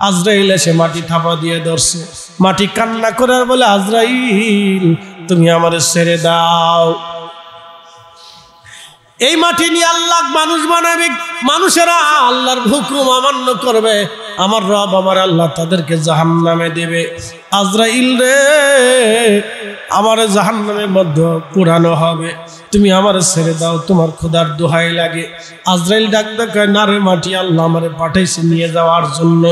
আজরাইল এসে মাটি থাপা দিয়ে ধরছে। মাটি কান্না করে আর বলে, আজরাইল তুমি আমারে ছেড়ে দাও। এই মাটি নিয়ে আল্লাহ মানুষ বানাবে, মানুষেরা আল্লাহর হুকুম অমান্য করবে, আমার রব আমার আল্লাহ তাদেরকে জাহান্নামে দেবে। আজরাইল রে, আমার জাহান্নামের মধ্যে পুরানো হবে, তুমি আমার ছেড়ে দাও, তোমার খোদার দোহাই লাগে। আজরাইল ডাক দেখায়, না রে মাটি, আল্লাহ আমারে পাঠাইছে নিয়ে যাওয়ার জন্য,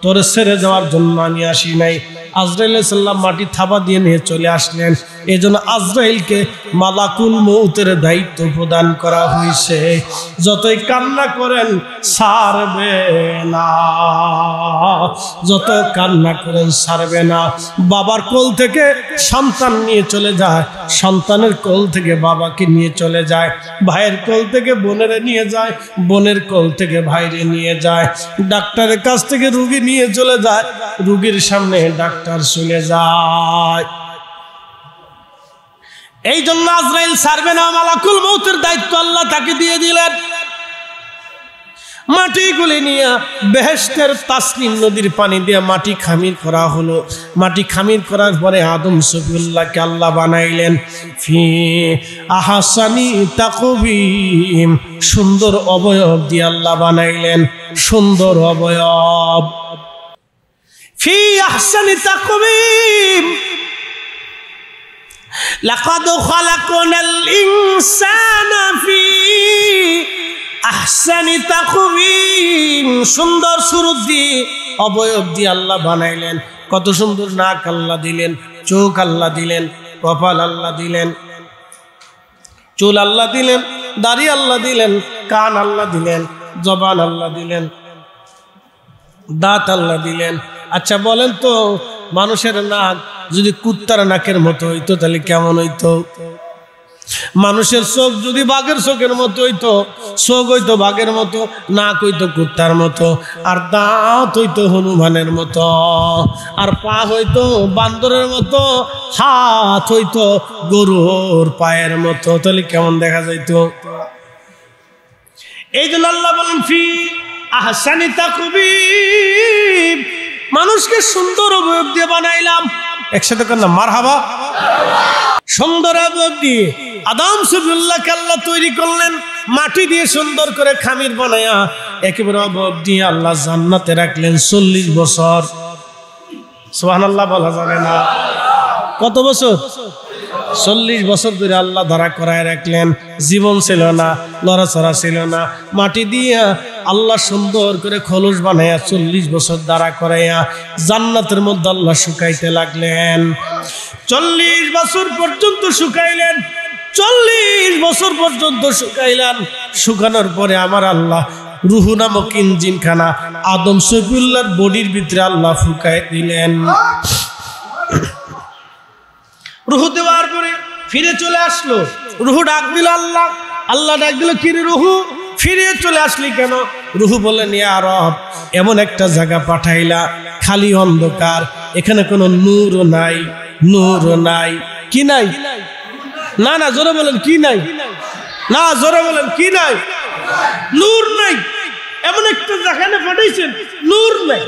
তোরে ছেড়ে যাওয়ার জন্য আমি আসি নাই। আজরাইল সাল্লাম মাটি থাবা দিয়ে নিয়ে চলে আসলেন। এই জন্য আজরাইলকে মালাকুল মউতের দায়িত্ব প্রদান করা হয়েছে। যতই কান্না করেন ছাড়বে না, যত কান্না করেন ছাড়বে না। বাবার কোল থেকে সন্তান নিয়ে চলে যায়, সন্তানের কোল থেকে বাবাকে নিয়ে চলে যায়, ভাইয়ের কোল থেকে বোনের নিয়ে যায়, বোনের কোল থেকে ভাইরে নিয়ে যায়, ডাক্তারের কাছ থেকে রুগী নিয়ে চলে যায়, রুগীর সামনে ডাক্তার চলে যায়। এই জন্য আজরাইল ছাড়বে না, মালাকুল মউতের দায়িত্ব আল্লাহ তাকে দিয়ে দিলেন। মাটিগুলি নিয়ে বেহেশতের তাসনিম নদীর পানি দিয়ে মাটি খামির করা হলো। মাটি খামির করার পরে আদম সফিউল্লাহকে আল্লাহ বানাইলেন ফি আহসানি তাকবীম, সুন্দর অবয়ব দিয়ে আল্লাহ বানাইলেন, সুন্দর অবয়ব। ফি আহসানি তাকবীম, লাকাদ খালাকনাল ইনসানা ফি আহসানি তাকবীম, সুন্দর সুরত দিয়ে অবয়ব দিয়ে আল্লাহ বানাইলেন। কত সুন্দর নাক আল্লাহ দিলেন, চোখ আল্লাহ দিলেন, কপাল আল্লাহ দিলেন, চুল আল্লাহ দিলেন, দাড়ি আল্লাহ দিলেন, কান আল্লাহ দিলেন, জবান আল্লাহ দিলেন, দাঁত আল্লাহ দিলেন। আচ্ছা বলেন তো, মানুষের নাক যদি কুত্তার নাকের মতো হইতো তাহলে কেমন হইতো? মানুষের চোখ যদি বাঘের চোখের মতো হইতো, চোখ হইতো বাঘের মতো, নাক হইতো কুত্তার মতো, আর দাঁত হইতো হনুমানের মতো, আর পা হইতো বান্দরের মতো, হাত হইতো গরুর পায়ের মতো, তাহলে কেমন দেখা যাইতো? এই জন্য আল্লাহ বলেন ফি আহসানি তাকবীম, মানুষকে সুন্দর অবয়ব দিয়ে বানাইলাম। একসাথে কর না মারহাবা। সুন্দর অবয়ব দিয়ে আদম সফিউল্লাহকে আল্লাহ তৈরি করলেন, মাটি দিয়ে সুন্দর করে খামির বানায়া একেবারে অবয়ব দিয়ে আল্লাহ জান্নাতে রাখলেন 40 বছর। সুবহানাল্লাহ বলা যাবে না? কত বছর? 40 বছর ধরে আল্লাহ ধরা করায় রাখলেন। জীবন ছিল না, লড়াচড়া ছিল না, মাটি দিয়া আল্লাহ সুন্দর করে খোলস বানাইয়া 40 বছর দাঁড়া করাইয়া জান্নাতের মধ্যে আল্লাহ শুকাইতে লাগলেন। 40 বছর পর্যন্ত শুকাইলেন, 40 বছর পর্যন্ত শুকাইলেন। শুকানোর পরে আমার আল্লাহ রুহু নামক ইঞ্জিনখানা আদম সফিউল্লাহর বডির ভিতরে আল্লাহ ফুকাই দিলেন। রুহু দেওয়ার পরে ফিরে চলে আসলো, রুহু ডাক দিল আল্লাহ, আল্লাহ ডাক দিল, কি রে রুহু ফিরে চলে আসলি কেন? রুহু বললেন, ইয়া রব, এমন একটা জায়গা পাঠাইলা খালি অন্ধকার, এখানে কোনো নূর নাই, নূর নাই। কি নাই? না না জোরে বলেন, কি নাই? না জোরে বলেন, কি নাই? নূর নাই। এমন একটা জায়গায় পাঠাইছেন, নূর নাই।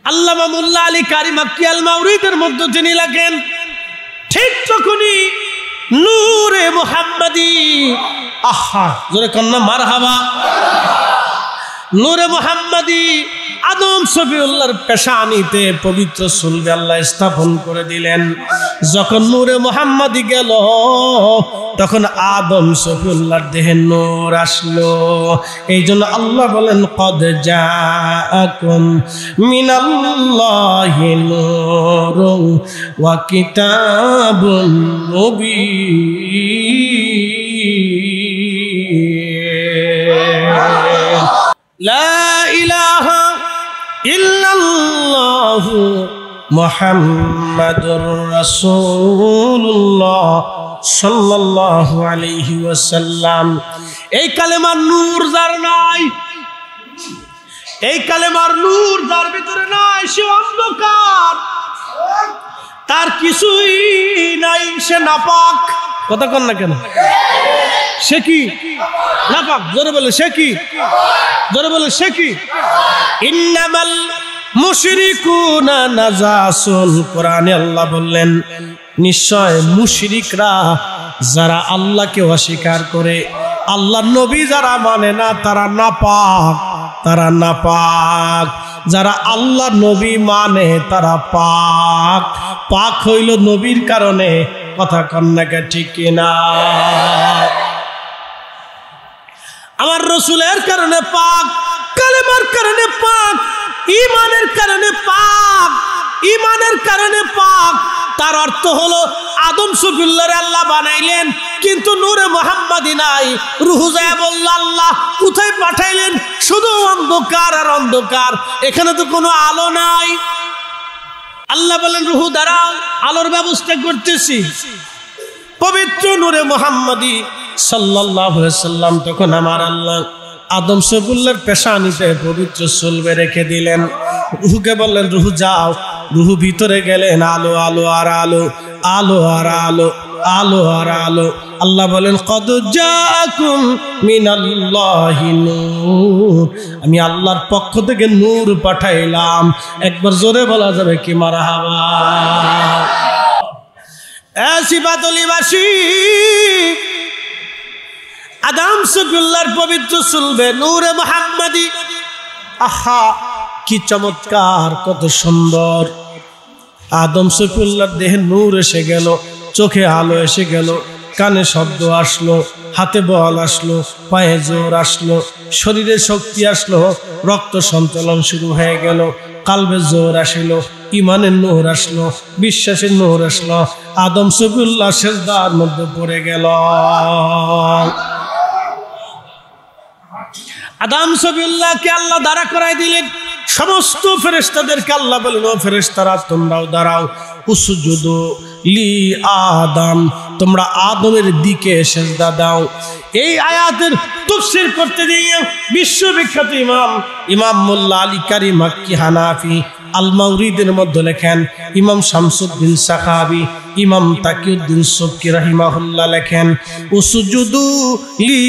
আল্লামা মোল্লা আলী কারি মাক্কি আল মাউরিদের মধ্যে তিনি লেখেন, ঠিক তখনই নূরে মুহাম্মাদি, আহা জোরে কন্যা মারহাবা, নূরে মুহাম্মাদি আদম সফিউল্লাহর পেশানিতে পবিত্র সুলবে আল্লাহ স্থাপন করে দিলেন। যখন নূরে মুহাম্মাদি গেল তখন আদম সফিউল্লাহর দেহে নূর আসলো। এই জন্য আল্লাহ বলেন, কদ জাআকুম মিনাল্লাহি নূরুন ওয়া কিতাবুন মুবিন। লা ইলাহা ইল্লাল্লাহু মুহাম্মাদুর রাসূলুল্লাহ সাল্লাল্লাহু আলাইহি ওয়াসাল্লাম। এই কালেমার নূর যার নাই, এই কালেমার নূর যার ভিতরে নাই, সে অন্ধকার, তার কিছুই নাই, সে নাপাক। কথা কন না কেন? সে কি নাপাক? জোরে বলে, সে কি জোরে বলে সে কি? ইন্নামাল মুশরিকুনা নাজাসুন। কোরআনে আল্লাহ বললেন নিশ্চয় মুশরিকরা যারা আল্লাহকে অস্বীকার করে, আল্লাহর নবী যারা মানে না তারা নাপাক, তারা নাপাক। যারা আল্লাহ নবী মানে তারা পাক। পাক হইল নবীর কারণে। কথা কন্যাকে ঠিক কিনা? আমার রসুলের কারণে পাক, কালেমার কারণে পাক, ঈমানের কারণে পাক, ঈমানের কারণে পাক। তার অর্থ হলো আদম সফিউল্লাহরে আল্লাহ বানাইলেন, কিন্তু নূরে মুহাম্মাদি নাই। রূহ যায় বলল আল্লাহ কোথায় পাঠাইলেন? শুধু অন্ধকার আর অন্ধকার, এখানে তো কোনো আলো নাই। আল্লাহ বলেন রূহ দাঁড়াও, আলোর ব্যবস্থা করতেছি। পবিত্র নূরে মুহাম্মাদি সাল্লাল্লাহু আলাইহি সাল্লাম তখন আমার আল্লাহ আদম সফিউল্লাহর পেশানিতে পবিত্র সুলবে রেখে দিলেন। রূহকে বললেন রূহ যাও। রূহ ভিতরে গেলেন, আলো আলো আর আলো, আলো আর আলো, আলো আর আলো। আল্লাহ বলেন কদ জাআকুম মিনাল্লাহি নূর, আমি আল্লাহর পক্ষ থেকে নূর পাঠাইলাম। একবার জোরে বলা যাবে কি মারহাবা? সিবাতলিবাসী আদম সফিউল্লাহর পবিত্র সুলবে নূরে মুহাম্মাদি, আহা কি চমৎকার, কত সুন্দর। আদম সফিউল্লাহর দেহে নূর এসে গেল, চোখে আলো এসে গেল, কানে শব্দ আসলো, হাতে বল আসলো, পায়ে জোর আসলো, শরীরে শক্তি আসলো, রক্ত সঞ্চালন শুরু হয়ে গেল, কালবে জোর আসলো, ইমানের নূর আসলো, বিশ্বাসের নূর আসলো। আদম সফিউল্লাহ সিজদার মধ্যে পড়ে গেল। আদম সফিউল্লাহকে আল্লাহ দাঁড়া করাই দিলেন। সমস্ত ফেরেশতাদেরকে আল্লাহ বলেন ও ফেরেশতারা তোমরাও দাঁড়াও। উসজুদু লি আদম, তোমরা আদমের দিকে সিজদা দাও। এই আয়াতের তাফসীর করতে গিয়ে বিশ্ববিখ্যাত ইমাম মোল্লা আলী কারি মাক্কি হানাফি আল মাউরিদের মধ্যে লেখেন, ইমাম শামসুদ্দিন সাখাবি, ইমাম তাকিউদ্দিন সুবকি রাহিমাহুল্লাহ লেখেন উসজুদু লি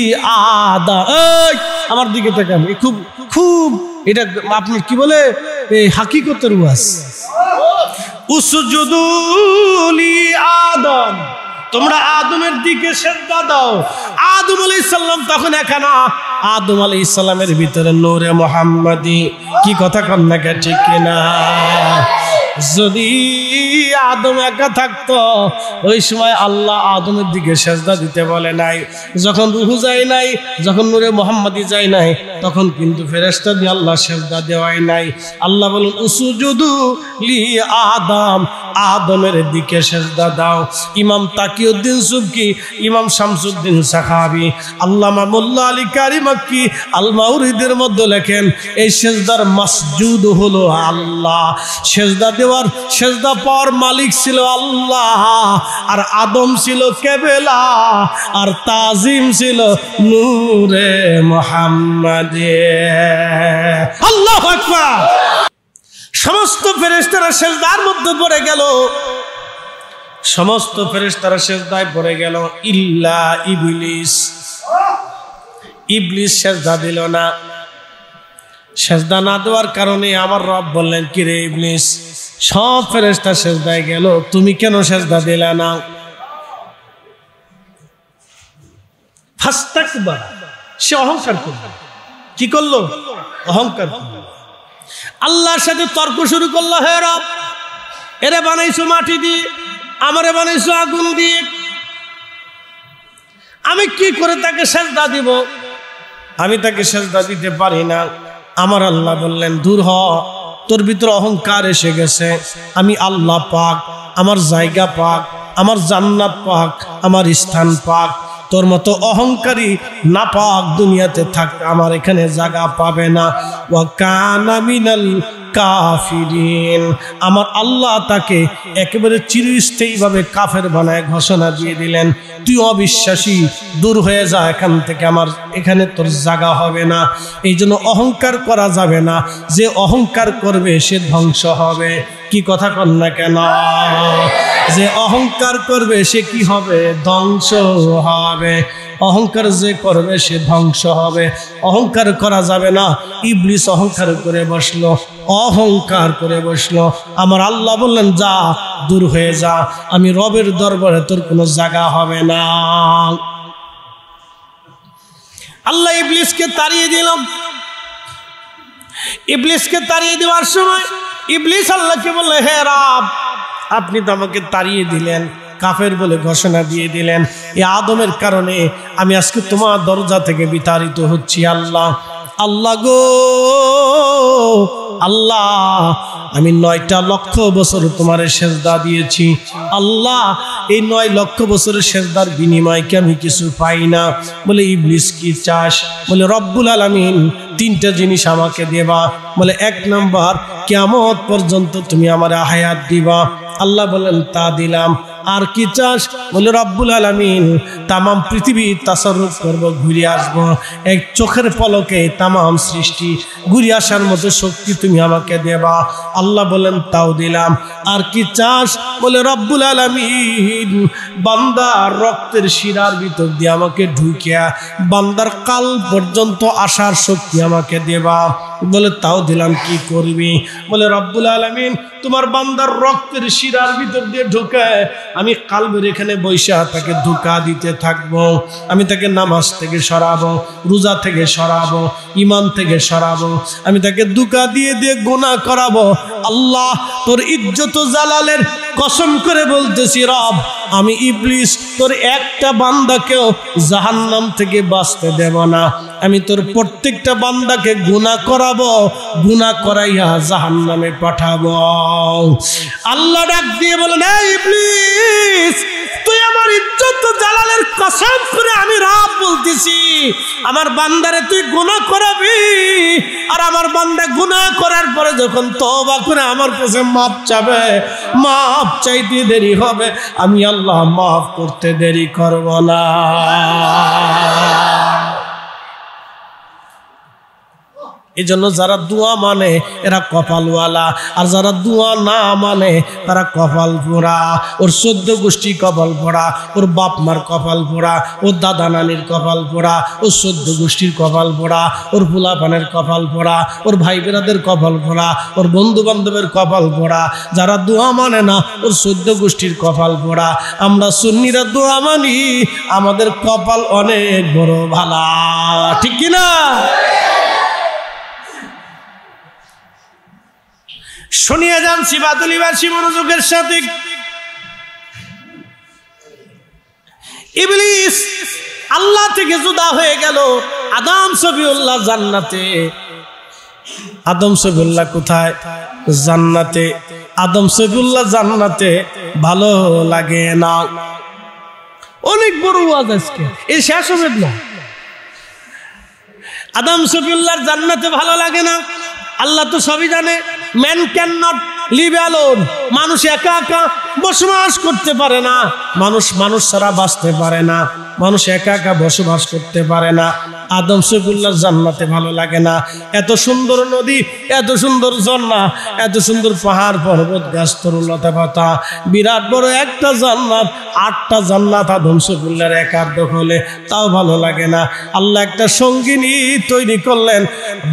আদম। আমার দিকে তাকান, খুব খুব এটা আপনার কি বলে এই হাকিকতের ওয়াজ। উসজুদু লি আদম, তোমরা আদমের দিকে সিজদা দাও। আদম আলাইহিস সালাম তখন এখানে, আদম আলাইহিস সালামের ভিতরে নূরে মুহাম্মাদি। কি কথা কন্যাকে ঠিক কিনা? যদি আদম একা থাকতো ওই সময় আল্লাহ আদমের দিকে সিজদা দিতে বলে নাই। যখন রূহ যায় নাই, যখন নূরে মুহাম্মাদি যায় নাই, তখন কিন্তু ফেরেশতা দিয়ে আল্লাহ সিজদা দেওয়াই নাই। আল্লাহ বলেন উসজুদু লি আদম, আদমের দিকে সিজদা দাও। ইমাম তাকিউদ্দিন সুবকি, ইমাম শামসুদ্দিন সাখাবি, আল্লামা মোল্লা আলী কারি মাক্কি আল মাউরিদের মধ্যে লেখেন এই সিজদার মাসজুদ হলো আল্লাহ। সিজদা দেওয়ার, সিজদা পাওয়ার মালিক ছিল আল্লাহ, আর আদম ছিল কেবেলা, আর তাজিম ছিল নূরে মুহাম্মাদে। আল্লাহু আকবার। সমস্ত ফেরেশতারা সিজদার মধ্যে পড়ে গেল, সমস্ত ফেরেশতারা সিজদায় পড়ে গেল ইল্লা ইবলিস। ইবলিস সিজদা দিল না। সিজদা না দেওয়ার কারণে আমার রব বললেন কি রে ইবলিস, সব ফেরেশতা সিজদায় গেল, তুমি কেন সিজদা দিলা না? ফাস্তাকবার, সে অহংকার করলো। কি করলো? অহংকার করলো। আল্লাহর সাথে তর্ক শুরু করলো, হে রব, এরে বানাইছো মাটি দিয়ে, আমারে বানাইছো আগুন দিয়ে, আমি কি করে তাকে সিজদা দিব? আমি তাকে সিজদা দিতে পারি না। আমার আল্লাহ বললেন দূর হ, তোর ভিতরে অহংকার এসে গেছে। আমি আল্লাহ পাক, আমার জায়গা পাক, আমার জান্নাত পাক, আমার স্থান পাক। তোর মতো অহংকারী নাপাক দুনিয়াতে থাক, আমার এখানে জায়গা পাবে না। ওয়া কানা মিনাল কাফিরিন, আমার আল্লাহ তাকে একেবারে চিরস্থায়ীভাবে কাফের বানায় ঘোষণা দিয়ে দিলেন, তুই অবিশ্বাসী, দূর হয়ে যা এখান থেকে, আমার এখানে তোর জায়গা হবে না। এই জন্য অহংকার করা যাবে না, যে অহংকার করবে সে ধ্বংস হবে। কি কথা কন না কেন? যে অহংকার করবে সে কি হবে? ধ্বংস হবে। অহংকার যে করবে সে ধ্বংস হবে। অহংকার করা যাবে না। ইবলিস অহংকার করে বসলো, অহংকার করে বসলো। আমার আল্লাহ বললেন, যা, দূর হয়ে যা, আমি রবের দরবারে তোর কোনো জায়গা হবে না। আল্লাহ ইবলিসকে তাড়িয়ে দিল। ইবলিসকে তাড়িয়ে দেওয়ার সময় ইবলিস আল্লাহকে বলল, হে রব, আপনি তো আমাকে তাড়িয়ে দিলেন, কাফের বলে ঘোষণা দিয়ে দিলেন, এই আদমের কারণে আমি আজকে তোমার দরজা থেকে বিতাড়িত হচ্ছি। আল্লাহ, আল্লাহ গো আল্লাহ, আমি 9টা লক্ষ বছর তোমার সেজদা দিয়েছি। আল্লাহ, এই 9 লক্ষ বছরের সেজদার বিনিময়ে কি আমি কিছু পাই না? বলে, ইবলিস কি চাস? বলে, রব্বুল আলামিন 3টা জিনিস আমাকে দেবা। বলে, 1 নম্বর, কিয়ামত পর্যন্ত তুমি আমার হায়াত দিবা। আল্লাহ বলেন, তা দিলাম। আর কি চাস? বলে, রব্বুল আলামিন তামাম পৃথিবী তাসাররুফ করব, ঘুরে আসব, এক চোখের পলকে তামাম সৃষ্টি ঘুরে আসার মতো শক্তি তুমি আমাকে দেবা। আল্লাহ বলেন, তাও দিলাম। আর কি চাস? বলে, রব্বুল আলামিন বান্দার রক্তের শিরার ভিতর দিয়ে আমাকে ঢুকিয়া বান্দার কাল পর্যন্ত আসার শক্তি আমাকে দেবা। বলে, তাও দিলাম। কি করবি? বলে, রব্বুল আলামিন তোমার বান্দার রক্তের শিরার ভিতর দিয়ে ঢুকায় আমি কালবের এখানে বৈশা তাকে ধোঁকা দিতে থাকবো। আমি তাকে নামাজ থেকে সরাবো, রোজা থেকে সরাবো, ইমান থেকে সরাবো, আমি তাকে ধোঁকা দিয়ে দিয়ে গুনাহ করাবো। আল্লাহ, তোর ইজ্জত জালালের কসম করে বলতেছি, রব, আমি ইবলিস তোর একটা বান্দাকেও জাহান্নাম থেকে বাঁচতে দেব না। আমি তোর প্রত্যেকটা বান্দাকে গুনাহ করাবো, গুনাহ করাইয়া জাহান্নামে পাঠাবো। আল্লাহ ডাক দিয়ে বলেন, এই ইবলিস, তুই আমার ইজ্জত জালালের কসম করে আমি রব বলতেছি, আমার বান্দারে তুই গুনাহ করাবি, আর আমার বান্দা গুনাহ করার পরে যখন তওবা করে আমার কাছে মাপ চাবে, মাপ চাইতে দেরি হবে, আমি আল্লাহ মাফ করতে দেরি করব না। এই জন্য যারা দোয়া মানে এরা কপালওয়ালা, আর যারা দোয়া না মানে তারা কপাল পোড়া। ওর 14 গোষ্ঠী কপাল পোড়া, ওর বাপ মার কপাল পোড়া, ওর দাদা নানির কপাল পোড়া, ওর 14 গোষ্ঠীর কপাল পোড়া, ওর পোলাপানের কপাল পোড়া, ওর ভাই বেরাদের কপাল পোড়া, ওর বন্ধু বান্ধবের কপাল পোড়া। যারা দোয়া মানে না ওর 14 গোষ্ঠীর কপাল পোড়া। আমরা সুন্নিরা দোয়া মানি, আমাদের কপাল অনেক বড় ভালা, ঠিক কিনা? শুনিয়ে যান সিবাতুলিবাসী মনোযোগের সাথে। ইবলিস আল্লাহ থেকে জুদা হয়ে গেল। আদম সফিউল্লাহ জান্নাতে। আদম সফিউল্লাহ কোথায়? জান্নাতে। আদম সফিউল্লাহ জান্নাতে ভালো লাগে না। অনেক বড় ওয়াজ আজকে, এই শেষ হবে না। আদম সফিউল্লাহর জান্নাতে ভালো লাগে না। আল্লাহ তো সবই জানে। Man can not live alone. মানুষ একা একা বসবাস করতে পারে না। মানুষ ছাড়া বাঁচতে পারে না। মানুষ একা একা বসবাস করতে পারে না। আদম সফিউল্লাহর জান্নাতে ভালো লাগে না। এত সুন্দর নদী, এত সুন্দর ঝর্ণা, এত সুন্দর পাহাড় পর্বত গাছ তরুলতা পাতা, বিরাট বড় একটা জান্নাত, 8টা জান্নাত আদম সফিউল্লাহর একার দখলে, তাও ভালো লাগে না। আল্লাহ একটা সঙ্গিনী তৈরি করলেন,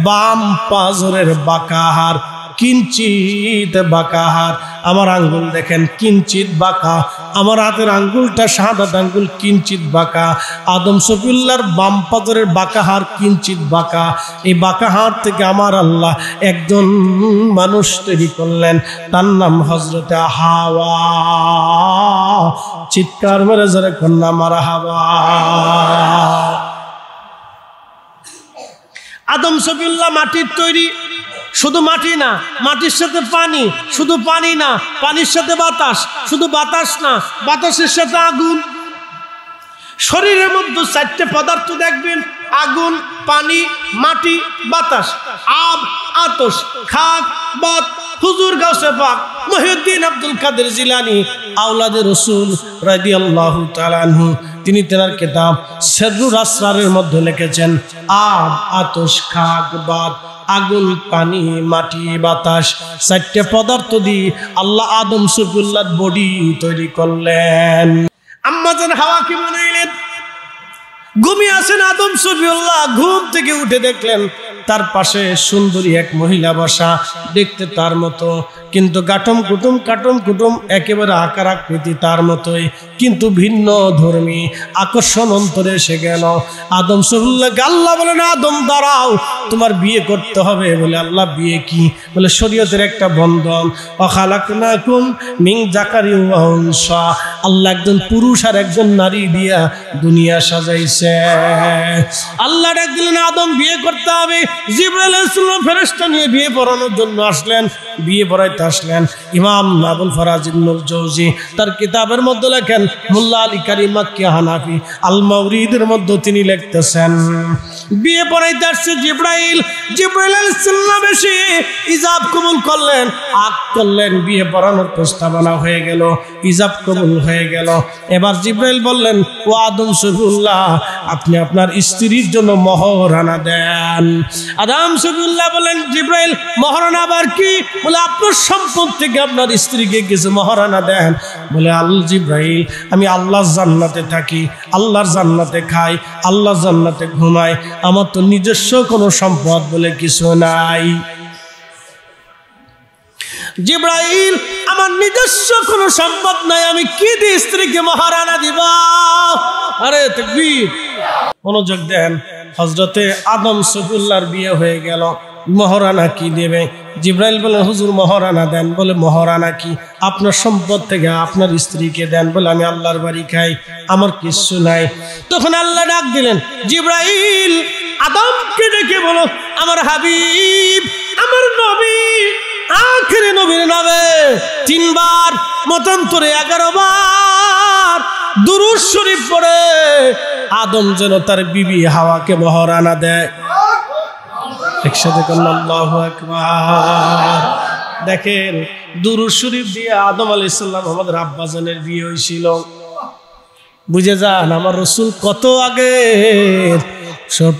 বাম পাজরের বাঁকাহার, কিঞ্চিত বাঁকাহার। আমার আঙ্গুল দেখেন কিঞ্চিত বাঁকা, আমার হাতের আঙ্গুলটা শাহাদাত আঙ্গুল কিঞ্চিত বাঁকা। আদম সফিউল্লাহর বাম পাজরের বাঁকাহার কিঞ্চিত বাঁকা। এই বাঁকাহার থেকে আমার আল্লাহ একজন মানুষ তৈরি করলেন, তার নাম হযরতে হাওয়া। চিৎকার মেরে জোরে কন্যা মারহাবা। আদম সফিউল্লাহ মাটির তৈরি। শুধু মাটি না, মাটির সাথে পানি, শুধু পানি না, পানির সাথে বাতাস, শুধু বাতাস না, বাতাসের সাথে আগুন। শরীরের মধ্যে 4টে পদার্থ দেখবেন, আগুন, পানি, মাটি, বাতাস। আব, আতশ, খাক, বাত। হুজুর গাউসে পাক মহিউদ্দিন আব্দুল কাদের জিলানী আওলাদে রাসূল রাদিয়াল্লাহু তাআলা আনহু, তিনি তেনার কিতাব সিররুল আসরারের মধ্যে লিখেছেন, আব, আতশ, খাক, বাত, আগুন, পানি, মাটি, বাতাস, 4টে পদার্থ দিয়ে আল্লাহ আদম সফিউল্লাহর বডি তৈরি করলেন। আম্মা জান হাওয়াকে বানাইলেন। ঘুমিয়ে আছেন আদম সফিউল্লাহ, ঘুম থেকে উঠে দেখলেন তার পাশে সুন্দরী এক মহিলা বসা, দেখতে তার মতো, কিন্তু কাটম কুটুম একেবারে আকার আকৃতি তার মতোই, কিন্তু ভিন্ন ধর্মী। আকর্ষণ অন্তরে এসে গেল আদম সফিউল্লাহকে। আল্লাহ বলেন, আদম দাঁড়াও, তোমার বিয়ে করতে হবে। বলে, আল্লাহ বিয়ে কি? বলে, শরীয়তের একটা বন্ধন। ওয়াখালাকনাকুম মিন যাকারিন ওয়া উনসা, আল্লাহ একজন পুরুষ আর একজন নারী দিয়া দুনিয়া সাজাইছে। আল্লাহ ডাক দিলেন, আদম বিয়ে করতে হবে। জিবরাইল আলাইহিস সালাম ফেরেশতা নিয়ে বিয়ে পড়ানোর জন্য আসলেন, বিয়ে পড়াইতে আসলেন। ইমাম আবুল ফারাজ ইবনুল জৌজি তার কিতাবের মধ্যে লেখেন, মোল্লা আলী কারীম মাক্কি হানাফি আল মাওরিদের মধ্যে তিনি লিখতেছেন, বিয়ে পড়াইতে আসছে জিবরাইল। জিবরাইল আলাইহিস সালাম এসে ইজাব কবুল করলেন, আক করলেন, বিয়ে পড়ানোর প্রস্তাবনা হয়ে গেল, ইজাব কবুল হয়ে গেল। এবার জিবরাইল বললেন, ও আদম সফিউল্লাহ, আপনি আপনার স্ত্রীর জন্য মহরানা দেন। আদম সফিউল্লাহ বলেন, জিবরাইল মহরানা আবার কি? বলে, আপনার সম্পদ থেকে আপনার স্ত্রীকে কিছু মহরানা দেন। বলে, আল জিবরাইল, আমি আল্লাহর জান্নাতে থাকি, আল্লাহর জান্নাতে খাই, আল্লাহর জান্নাতে ঘুমাই, আমার তো নিজস্ব কোনো সম্পদ বলে কিছু নাই। জিবরাইল, আমার নিজস্ব কোনো সম্পদ নাই, আমি কি দিয়ে স্ত্রীকে মহারানা দিব? আরে তাকবীর, মনোযোগ দেন। হযরতে আদম সফিউল্লাহর বিয়ে হয়ে গেল, মহারানা কি দেবে? জিবরাইল বলে, হুজুর মহারানা দেন। বলে, মহারানা কি? আপনার সম্পদ থেকে আপনার স্ত্রীকে দেন। বলে, আমি আল্লাহর বাড়ি খাই, আমার কিছু নাই। তখন আল্লাহ ডাক দিলেন, জিবরাইল আদমকে ডেকে বলো, আমার হাবিব, আমার নবী, আখেরি নবীর নামে 3 বার, মতান্তরে 11 বার দুরূদ শরীফ পড়ে আদম যেন তার বিবি হাওয়াকে মহারানা দেয়। একসাথে আল্লাহু আকবার। দেখেন, দুরূদ শরীফ দিয়ে আদম আলাইহিস সালাম আমাদের আব্বাজানের বিয়ে হয়েছিল। বুঝে যান, আমার রাসূল কত আগে।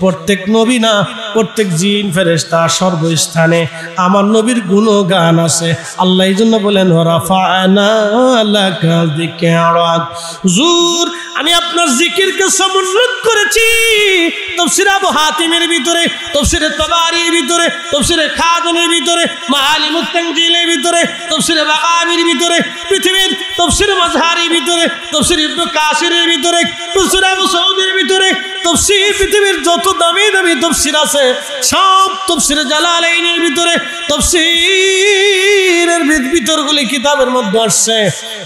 প্রত্যেক নবী না, প্রত্যেক জিন ফেরেশতা সর্বস্থানে আমার নবীর গুণগান আছে। আল্লাহ এই জন্য বলেন, রাফা'না লাকা যিকরাক, হুজুর আমি আপনার জিকিরকে সমুন্নত করেছি। তাফসীর আবু হাতিমের ভিতরে, তাফসীর তাবারির ভিতরে, তাফসীর খাজানের ভিতরে, মাআলিমুত তানজিলের ভিতরে, তাফসীর বাগাবির ভিতরে, পৃথিবীর তাফসীর মাজহারির ভিতরে, তাফসীর ইবনে কাসিরের ভিতরে, তাফসীর আবু সৌদের ভিতরে, তাফসীর পৃথিবীর যত দামি দামি তাফসীর আছে সব তাফসীর জালালাইনের ভিতরে, তাফসীরের ভিতরগুলি কিতাবের মধ্যে আসছে।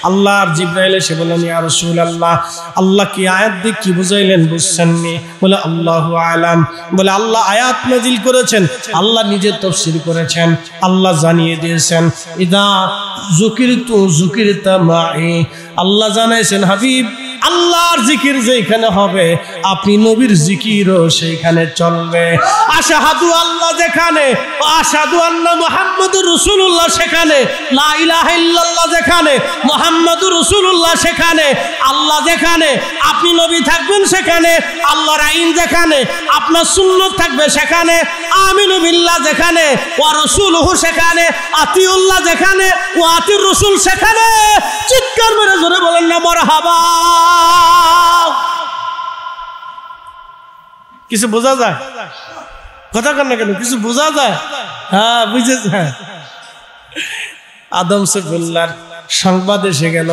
আল্লাহর জিবরাইল এসে বলেন, ইয়া রাসূলুল্লাহ, আল্লাহ কি আয়াত দিয়ে কি বুঝাইলেন বুঝছেননি? বলে, আল্লাহু আলাম। বলে, আল্লাহ আয়াত নাজিল করেছেন, আল্লাহ নিজে তাফসীর করেছেন, আল্লাহ জানিয়ে দিয়েছেন, ইদা যুকিরতু যুকিরতা মাই। আল্লাহ জানাইছেন, হাবিব আল্লাহর জিকির যেখানে হবে আপনি নবীর জিকিরও সেইখানে চলবে। আশহাদু আল্লাহ যেখানে, আশহাদু আন্না মুহাম্মাদুর রাসূলুল্লাহ সেখানে, লা ইলাহা ইল্লাল্লাহ যেখানে, মুহাম্মাদুর রাসূলুল্লাহ সেখানে, আল্লাহ যেখানে আপনি নবী থাকবেন সেখানে, আল্লাহর আইন যেখানে আপনার সুন্নাত থাকবে সেখানে, আমিনু বিল্লাহ যেখানে, ওয়া রাসূলুহু সেখানে, আতিউল্লাহ যেখানে, ওয়া আতির রাসূল সেখানে। চিৎকার মেরে জোরে বলেন না মারহাবা। কিছু বোঝা যায়? কথা কন না কেন? কিছু বোঝা যায়? হ্যাঁ, বুঝেছে। হ্যাঁ, আদম সফিউল্লাহর সংবাদ এসে গেল।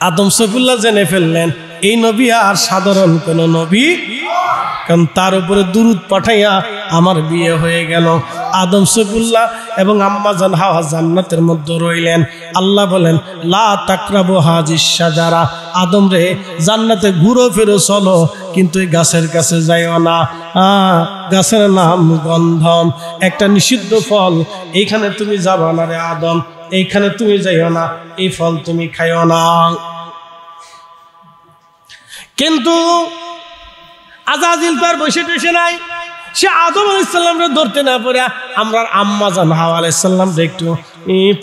আদম সফিউল্লাহ জেনে ফেললেন এই নবী আর সাধারণ কোন নবী, কারণ তার উপরে দুরূদ পাঠাইয়া আমার বিয়ে হয়ে গেল। আদম সফিউল্লাহ এবং আম্মা জান হাওয়া জান্নাতের মধ্যে রইলেন। আল্লাহ বলেন, লা তাকরাবু হাজিস শাজারা, আদম রে জান্নাতে ঘুরো ফিরো চলো, কিন্তু এই গাছের কাছে যাইও না। গাছের নাম গন্ধম, একটা নিষিদ্ধ ফল, এইখানে তুমি যাবা না রে আদম, এইখানে তুমি যাইও না, এই ফল তুমি খাইও না। কিন্তু আজাজিল তার বসে টসে নাই, সে আদম আলাইহিস সালামকে ধরতে না পারে আমরা আম্মা জান হাওয়া আলাইহিস সালামকে একটু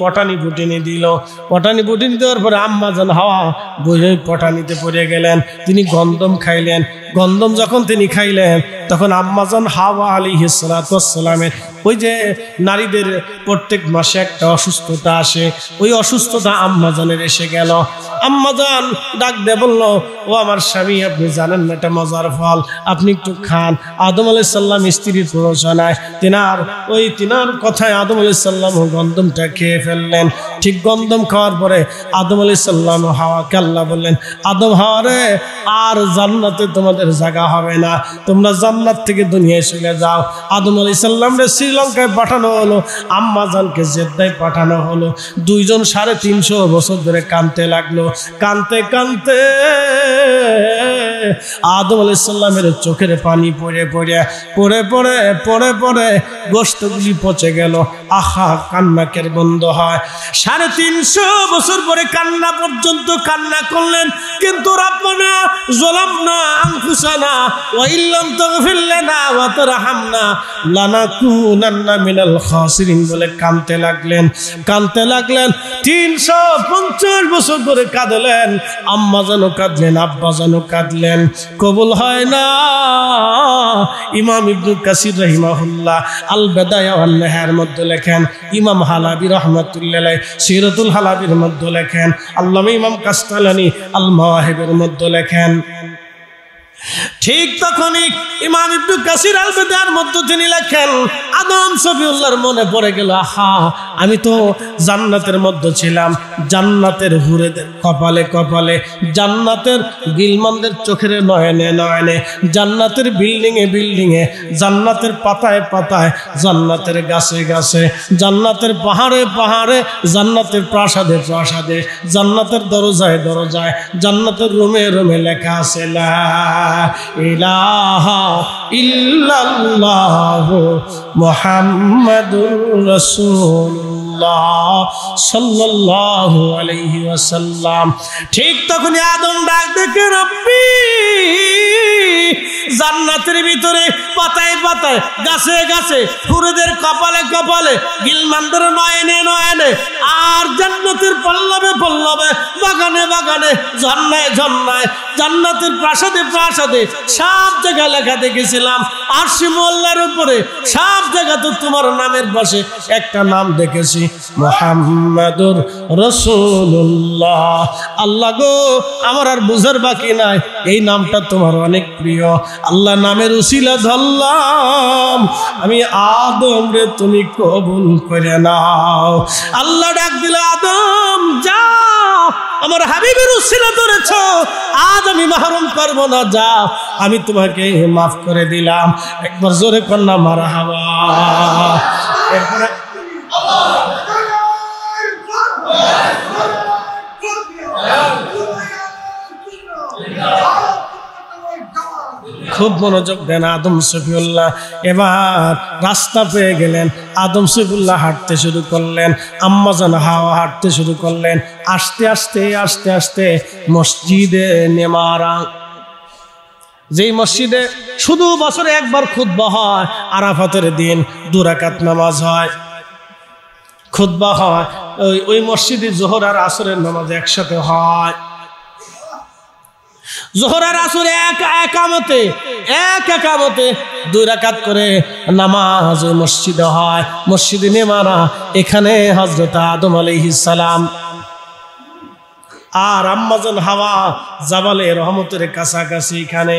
পটানি পুটিনি দিল। পটানি পুটিনি দেওয়ার পরে আম্মা জান হাওয়া বসে পটানিতে পড়ে গেলেন। তিনি গন্ধম খাইলেন। গন্ধম যখন তিনি খাইলেন তখন আম্মা জান হাওয়া আলাইহিস সালামের ওই যে নারীদের প্রত্যেক মাসে একটা অসুস্থতা আসে, ওই অসুস্থতা আম্মা জানের এসে গেল। আম্মা জান ডাক দিয়ে বলল, ও আমার স্বামী, আপনি জানেন না এটা মজার ফল, আপনি একটু খান। আদম আলাইহিস সালাম স্ত্রীর প্ররোচনায় তিনার কথায় আদম আলাইহিস সালাম গন্ধমটা খেয়ে ফেললেন। ঠিক গন্ধম খাওয়ার পরে আদম আলাইহিস সালাম হাওয়াকে আল্লাহ বললেন, আদম হাওয়া রে, আর জান্নাতে তোমাদের জায়গা হবে না, তোমরা জান্নাত থেকে দুনিয়ায় চলে যাও। আদম আলাইহিস সালাম রে শ্রীলঙ্কায় পাঠানো হলো, আম্মা জানকে জেদ্দায় পাঠানো হলো। দুইজন 350 বছর ধরে কাঁদতে লাগলো। কাঁদতে কাঁদতে আদম আলাইহিস সালামের চোখের পানি পড়ে গোশতগুলি পচে গেল। আহা, কান্নাকের বন্ধ হয়। 350 বছর পরে কান্না পর্যন্ত কান্না করলেন, কিন্তু রাব্বানা যালামনা আনফুসানা ওয়া ইল্লাম তাগফির লানা ওয়া তারহামনা লানাকুনান্না মিনাল খাসিরিন বলে কাঁদতে লাগলেন। 350 বছর ধরে কাঁদলেন। আম্মা জানো কাঁদলেন, আব্বা জানো কাঁদলেন, কবুল হয় না। ইমাম ইবনে কাসির রাহিমাহুল্লাহ আল বিদায়া ওয়ান নিহায়ার মধ্যে লেখেন, ইমাম হালাবি রাহমাতুল্লাহ আলাইহি সিরাতুল হালাবির মধ্যে লেখেন, আল্লামা ইমাম কাসতালানি আল মাওয়াহিবের মধ্যে লেখেন। ঠিক তখনই ইমাম ইবনে কাসির আল বিদায়ার মধ্যে তিনি লেখেন, আদম সফিউল্লাহর মনে পড়ে গেল, আহা, আমি তো জান্নাতের মধ্যে ছিলাম, জান্নাতের হুরেদের কপালে কপালে, জান্নাতের গিলমানদের চোখের নয়নে, জান্নাতের বিল্ডিংয়ে, জান্নাতের পাতায় পাতায়, জান্নাতের গাছে, জান্নাতের পাহাড়ে, জান্নাতের প্রাসাদে, জান্নাতের দরজায়, জান্নাতের রুমে লেখা আছে লা ইলাহা ইল্লাল্লাহু মুহাম্মাদুর রাসূলুল্লাহ সাল্লাল্লাহু আলাইহি ওয়াসাল্লাম। ঠিক তখনই আদম ডাক দেখে, রব্বি, জান্নাতের ভিতরে পাতায় পাতায়, গাছে, হুরেদের কপালে কপালে, গিলমানদের নয়নে, আর জান্নাতের পল্লবে, বাগানে, ঝর্ণায়, জান্নাতের প্রাসাদে, সব জায়গায় লেখা দেখেছিলাম। আরশে মোল্লার উপরে সব জায়গাতে তোমার নামের পাশে একটা নাম দেখেছি, মুহাম্মাদুর রাসূলুল্লাহ। আল্লাহ গো, আমার আর বুঝার বাকি নাই, এই নামটা তোমার অনেক প্রিয়। আল্লাহ নামের উসিলা ধরলাম, আমি আদম রে তুমি কবুল করে নাও। আল্লাহ ডাক দিল, আদম যা, আমার হাবিবের উসিলা ধরেছ, আজ আমি মাহরুম করব না, যাও, আমি তোমাকে মাফ করে দিলাম। একবার জোরে কন্যা মারহাবা। এরপরে খুব মনোযোগ দেন আদম সফিউল্লাহ। এবার রাস্তা পেয়ে গেলেন, আদম সফিউল্লাহ হাঁটতে শুরু করলেন, আম্মা জান হাওয়া হাঁটতে শুরু করলেন। আস্তে আস্তে মসজিদে নেমারা, যেই মসজিদে শুধু বছরে একবার খুতবা হয়, আরাফাতের দিন 2 রাকাত নামাজ হয়, খুতবা হয়। ওই মসজিদে যোহর আর আসরের নামাজ একসাথে হয়। যোহর আর আসর এক একামতে 2 রাকাত করে নামাজ ওই মসজিদে হয়, মসজিদে নেমারা। এখানে হযরত আদম আলাইহিস সালাম আর আম্মা জান হাওয়া জাবালে রহমতের কাছাকাছি। এখানে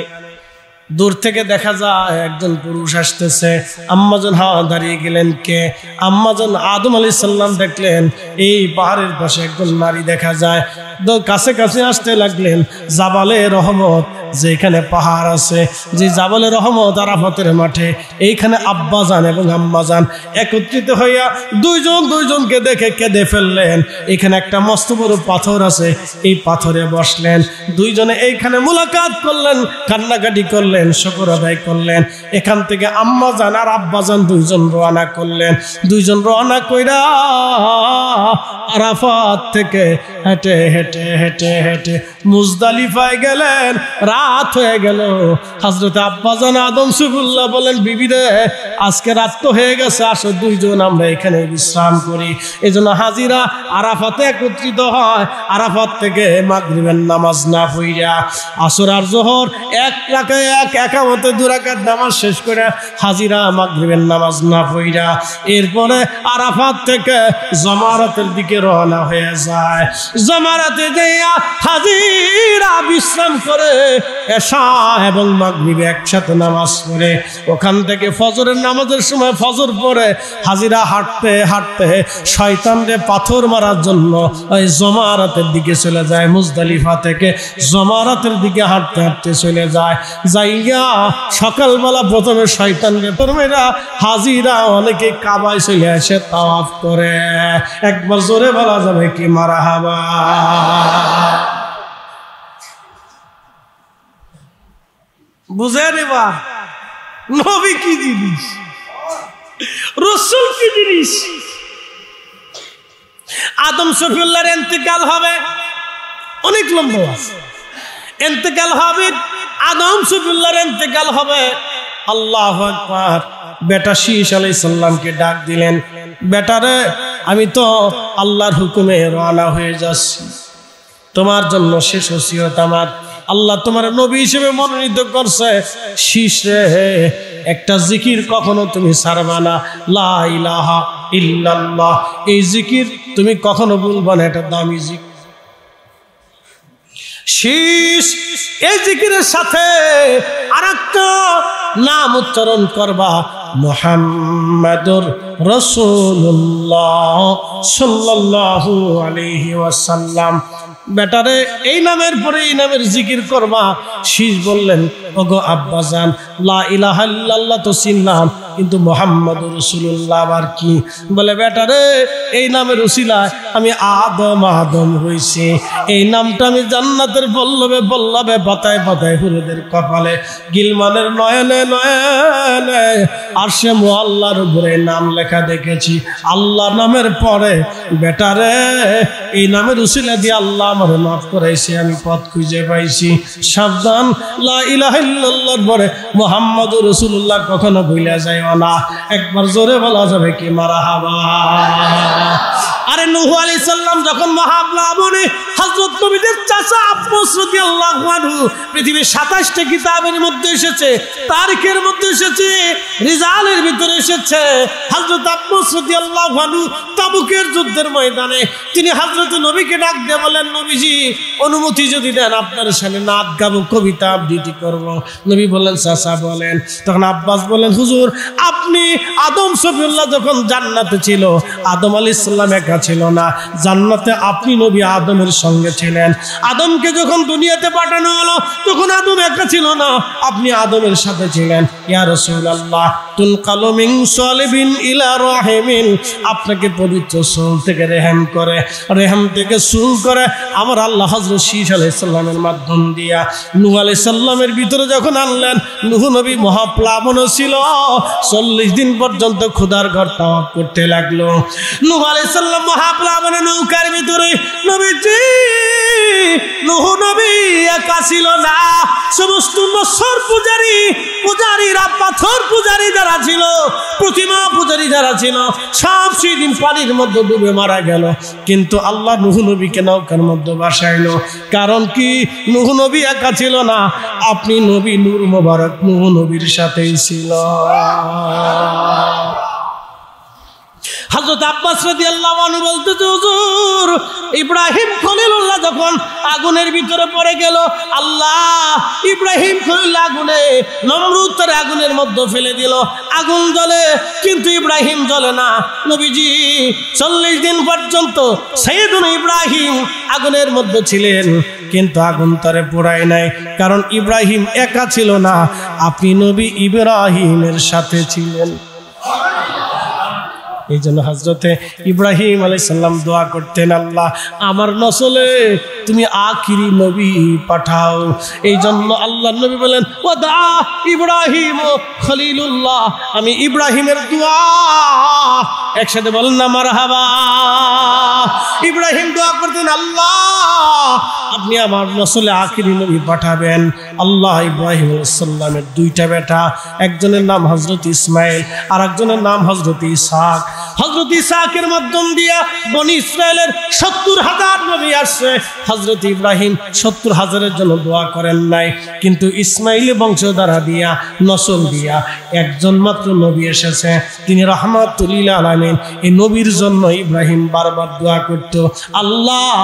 দূর থেকে দেখা যায় একজন পুরুষ আসতেছে। আম্মা জান হাওয়া দাঁড়িয়ে গেলেন, কে? আম্মা জান আদম আলাইহিস সালাম দেখলেন এই পাহাড়ের পাশে একজন নারী দেখা যায়। কাছে আসতে লাগলেন। জাবালে রহমত, যেখানে পাহাড় আছে, যে জাবালে রহমত আরাফাতের মাঠে, এইখানে আব্বা জান এবং আম্মা জান একত্রিত হইয়া দুইজনকে দেখে কেঁদে ফেললেন। এখানে একটা মস্ত বড় পাথর আছে, এই পাথরে বসলেন। দুইজনে এইখানে মুলাকাত করলেন, কান্নাকাটি করলেন, শুকর আদায় করলেন। এখান থেকে আম্মা জান আর আব্বা জান দুইজন রওনা করলেন। দুইজন রওনা কইরা আরাফাত থেকে হেঁটে মুজদালিফায় গেলেন। রাত হয়ে গেল। হযরত আব্বাজান আদম সফিউল্লাহ বলেন, বিবি রে, আজকে রাত তো হয়ে গেছে, আসো দুইজন আমরা এখানে বিশ্রাম করি। এজন্য হাজিরা আরাফাতে একত্রিত হয়। আরাফাত থেকে মাগরিবের নামাজ না পড়িয়া আসর আর যোহর এক একামতে 2 রাকাত নামাজ শেষ করে হাজিরা মাগরিবের নামাজ না পড়িয়া এরপরে আরাফাত থেকে জামারাতের দিকে রওনা হয়ে যায়। জামারাতে যাইয়া হাজিরা বিশ্রাম করে এশা এবং মাগরিবে একসাথে নামাজ পড়ে ওখান থেকে ফজরের নামাজের সময় ফজর পড়ে হাজিরা হাঁটতে হাঁটতে শয়তানরে পাথর মারার জন্য ওই জমারাতের দিকে চলে যায়। মুজদালিফা থেকে জমারাতের দিকে হাঁটতে হাঁটতে চলে যায়। যাইয়া সকালবেলা প্রথমে শয়তানরে প্রথমেরা হাজিরা অনেকে কাবায় চলে আসে তাওয়াফ করে। একবার জোরে বলা যাবে কি মারহাবা। বুঝে নেবা নবী কি জিনিস, রাসূল কি জিনিস। আদম শফিউল্লাহর ইন্তেকাল হবে, অনেক লম্বা আছে, ইন্তেকাল হবে, আদম শফিউল্লাহর ইন্তেকাল হবে। আল্লাহু আকবার। বেটা শীশ আলাইহিস সালামকে ডাক দিলেন, বেটারে আমি তো আল্লাহর হুকুমে রওনা হয়ে যাচ্ছি, তোমার জন্য শেষ ওসিয়ত আমার, আল্লাহ তোমার নবী হিসেবে মনোনীত করছে। শীষ রে, একটা জিকির কখনো তুমি ছাড়বা না, লা ইলাহা ইল্লাল্লাহ। এই জিকির তুমি কখনো ভুলবা না, এটা দামি জিকির। শীষ এই জিকিরের সাথে আরেকটা নাম উচ্চারণ করবা, মুহাম্মাদুর রাসূলুল্লাহ সাল্লাল্লাহু আলাইহি ওয়াসাল্লাম। বেটারে এই নামের পরে এই নামের জিকির করবা। শীষ বললেন, ওগো আব্বাজান, লা ইলাহা ইল্লাল্লাহ তো চিনলাম, কিন্তু মুহাম্মাদুর রাসূলুল্লাহ আবার কি? বলে, বেটারে এই নামের উসিলায় আমি আদম হইছি। এই নামটা আমি জান্নাতের পল্লবে পল্লবে পাতায় পাতায় হুরুদের কপালে গিলমানের নয়নে নয়নে আরশে মুআল্লার উপরে নাম লেখা দেখেছি। আল্লাহ নামের পরে বেটারে এই নামের উসিলা দিয়ে আল্লাহ আমারে মাফ করাইছে, আমি পথ খুঁজে পাইছি। সাবধান, লা ইলাহা ইল্লাল্লাহর পরে মুহাম্মাদুর রাসূলুল্লাহ কখনো ভুলে যাইও না। একবার জোরে বলা যাবে কি মারহাবা। আরে নূহ আলাইহিস সালাম যখন মহাপ্লাবনে হযরত নবীদের চাচা আব্বাস রাদিয়াল্লাহু আনহু, পৃথিবীর 27টা কিতাবের মধ্যে এসেছে, তারিখের মধ্যে এসেছে, রিজালের ভিতরে এসেছে, হযরত আব্বাস রাদিয়াল্লাহু আনহু তাবুকের যুদ্ধের ময়দানে তিনি হযরত নবীকে ডাক দিয়ে বলেন, নবীজি অনুমতি যদি দেন আপনার সামনে নাত গাবো, কবিতা আবৃত্তি করব। নবী বললেন, চাচা বলেন। তখন আব্বাস বলেন, হুজুর আপনি আদম শফিউল্লাহ যখন জান্নাতে ছিল, আদম আলাইহিস সালাম একা ছিল না, জান্নাতে আপনি নবী আদমের সঙ্গে ছিলেন। আদমকে যখন দুনিয়াতে পাঠানো হলো তখন আদম একা ছিল না, আপনি আদমের সাথে ছিলেন। ইয়া রাসূলুল্লাহ, তুনকালু মিন সালিবিন ইলা রাহিমিন, আপনাকে পবিত্র সোল থেকে রেহেম করে, রেহেম থেকে সুল করে আমার আল্লাহ হযরত শীশ আলাইহিস সালামের মাধ্যম দিয়া নূহ আলাইহিস সালামের ভিতরে যখন আনলেন, নূহ নবী মহাপ্লাবন ছিল, 40 দিন পর্যন্ত খোদার ঘর তাওয়াফ করতে লাগলো। নূহ আলাইহিস সালাম মহাপ্লাবনে নৌকার ভিতরে, নবীজি নূহ নবী একা ছিল না, সমস্ত নসর পূজারীরা, পাথর পূজারী যারা ছিল, প্রতিমা পূজারী যারা ছিল, সব সেদিন পানির মধ্যে ডুবে মারা গেল। কিন্তু আল্লাহ নূহ নবীকে নৌকার মধ্যে বাসাইলো। কারণ কি? নূহ নবী একা ছিল না, আপনি নবী নূর মোবারক নূহ নবীর সাথেই ছিল। হযরত আব্বাস রাদিয়াল্লাহু আনহু বলতেছে, হুজুর ইব্রাহিম খলিলুল্লাহ যখন আগুনের ভিতরে পড়ে গেল, আল্লাহ ইব্রাহিম খলিলুল্লাহ আগুনে, নমরুদ তার আগুনের মধ্যে ফেলে দিল, আগুন জ্বলে কিন্তু ইব্রাহিম জ্বলে না। নবীজি 40 দিন পর্যন্ত সাইয়েদুনা ইব্রাহিম আগুনের মধ্যে ছিলেন, কিন্তু আগুন তারে পোড়ায় নাই, কারণ ইব্রাহিম একা ছিল না, আপনি নবী ইব্রাহিমের সাথে ছিলেন। এই জন্য হযরতে ইব্রাহিম আলাইহিস সালাম দোয়া করতেন, আল্লাহ আমার নসলে তুমি আখিরি নবী পাঠাও। এই জন্য আল্লাহর নবী বলেন, ওয়াদা ইব্রাহিম খলিলুল্লাহ, আমি ইব্রাহিমের দোয়া, একসাথে বলেন না মারহাবা। ইব্রাহিম দোয়া করতেন, আল্লাহ আপনি আমার নসলে আখিরি নবী পাঠাবেন। আল্লাহ ইব্রাহিম আলাইহিস সালামের 2টা বেটা, একজনের নাম হযরত ইসমাইল আর একজনের নাম হযরত ইসহাক। হযরত ইসহাকের মাধ্যম দিয়া বনি ইসরায়েলের 70,000 নবী আসছে। হযরত ইব্রাহিম 70,000-এর জন্য দোয়া করেন নাই, কিন্তু ইসমাইল বংশধারা দিয়া নসল দিয়া একজন মাত্র নবী এসেছে, তিনি রাহমাতুল লিল আলামিন। এই নবীর জন্য ইব্রাহিম বারবার দোয়া করত, আল্লাহ